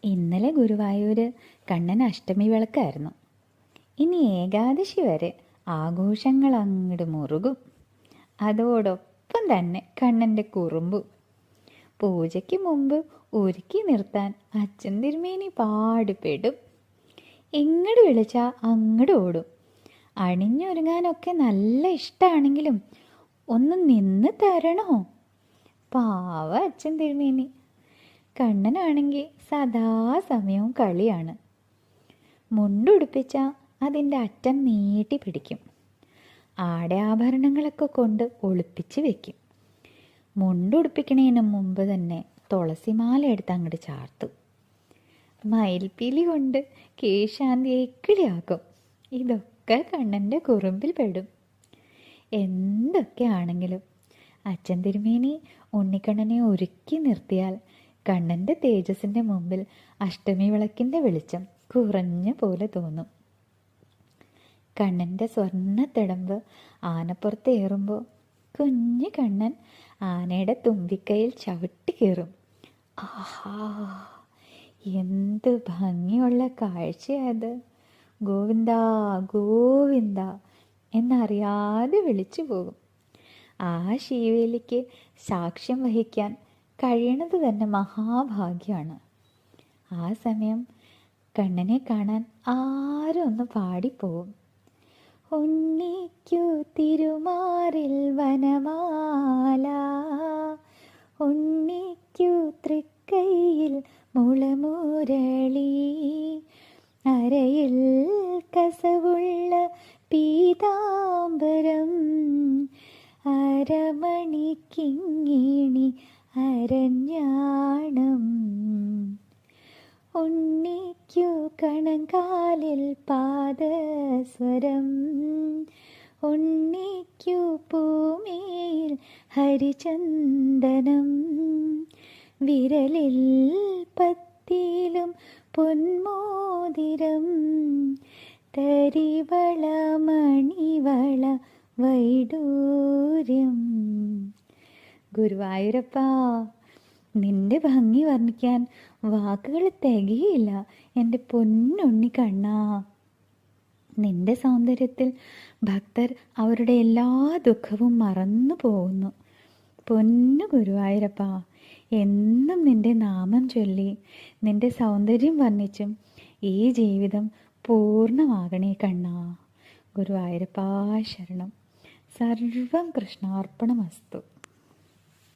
ഇന്നലെ ഗുരുവായൂര് കണ്ണൻ അഷ്ടമി വിളക്കായിരുന്നു. ഇനി ഏകാദശി വരെ ആഘോഷങ്ങൾ അങ്ങോട്ട് മുറുകും. അതോടൊപ്പം തന്നെ കണ്ണൻ്റെ കുറുമ്പും. പൂജയ്ക്ക് മുമ്പ് ഒരുക്കി നിർത്താൻ അച്ഛൻ തിരുമേനി പാടുപെടും. ഇങ്ങോട്ട് വിളിച്ചാൽ അങ്ങോട്ട് ഓടും. അണിഞ്ഞൊരുങ്ങാനൊക്കെ നല്ല ഇഷ്ടമാണെങ്കിലും ഒന്ന് നിന്ന് തരണോ? പാവ അച്ഛൻ തിരുമേനി. കണ്ണനാണെങ്കിൽ സദാസമയവും കളിയാണ്. മുണ്ടുടുപ്പിച്ചാൽ അതിൻ്റെ അറ്റം നീട്ടി പിടിക്കും. ആടയാഭരണങ്ങളൊക്കെ കൊണ്ട് ഒളിപ്പിച്ച് വെക്കും. മുണ്ടുടുപ്പിക്കണതിന് മുമ്പ് തന്നെ തുളസിമാല എടുത്ത് അങ്ങോട്ട് ചാർത്തും. മയിൽപ്പീലി കൊണ്ട് കേശാന്തി എക്കിളിയാക്കും. ഇതൊക്കെ കണ്ണൻ്റെ കുറുമ്പിൽ പെടും. എന്തൊക്കെയാണെങ്കിലും അച്ഛൻ തിരുമേനി ഉണ്ണിക്കണ്ണനെ ഒരുക്കി നിർത്തിയാൽ കണ്ണൻ്റെ തേജസ്സിൻ്റെ മുമ്പിൽ അഷ്ടമി വിളക്കിൻ്റെ വെളിച്ചം കുറഞ്ഞ പോലെ തോന്നും. കണ്ണൻ്റെ സ്വർണ്ണത്തിടമ്പ് ആനപ്പുറത്ത് ഏറുമ്പോൾ കുഞ്ഞു കണ്ണൻ ആനയുടെ തുമ്പിക്കൈയിൽ ചവിട്ടി കയറും. ആഹാ, എന്ത് ഭംഗിയുള്ള കാഴ്ചയത്! ഗോവിന്ദ ഗോവിന്ദ എന്നറിയാതെ വിളിച്ചു പോകും. ആ ശീവേലിക്ക് സാക്ഷ്യം വഹിക്കാൻ കഴിയണത് തന്നെ മഹാഭാഗ്യമാണ്. ആ സമയം കണ്ണനെ കാണാൻ ആരും ഒന്ന് പാടിപ്പോവും. ഉണ്ണിക്കു തിരുമാറിൽ വനമാല, ഉണ്ണിക്കു തൃക്കൈയിൽ മുളമുരളി, അരയിൽ കസവുള്ള പീതാംബരം, അരമണിക്കിങ്ങിണി അരഞ്ഞാണം, ഉണ്ണിക്കു കണങ്കാലിൽ പാദസ്വരം, ഉണ്ണിക്കു പൂമേൽ ഹരിചന്ദനം, വിരലിൽ പത്തിലും പൊന്മോതിരം, തരിവള മണിവള വൈഡൂര്യം. ഗുരുവായൂരപ്പാ, നിന്റെ ഭംഗി വർണ്ണിക്കാൻ വാക്കുകൾ തികയില്ല എൻ്റെ പൊന്നുണ്ണി കണ്ണാ. നിന്റെ സൗന്ദര്യത്തിൽ ഭക്തർ അവരുടെ എല്ലാ ദുഃഖവും മറന്നു പോകുന്നു. പൊന്നു ഗുരുവായൂരപ്പാ, എന്നും നിന്റെ നാമം ചൊല്ലി നിന്റെ സൗന്ദര്യം വർണ്ണിച്ചും ഈ ജീവിതം പൂർണ്ണമാകണേ കണ്ണാ. ഗുരുവായൂരപ്പാ ശരണം. സർവം കൃഷ്ണാർപ്പണമസ്തു.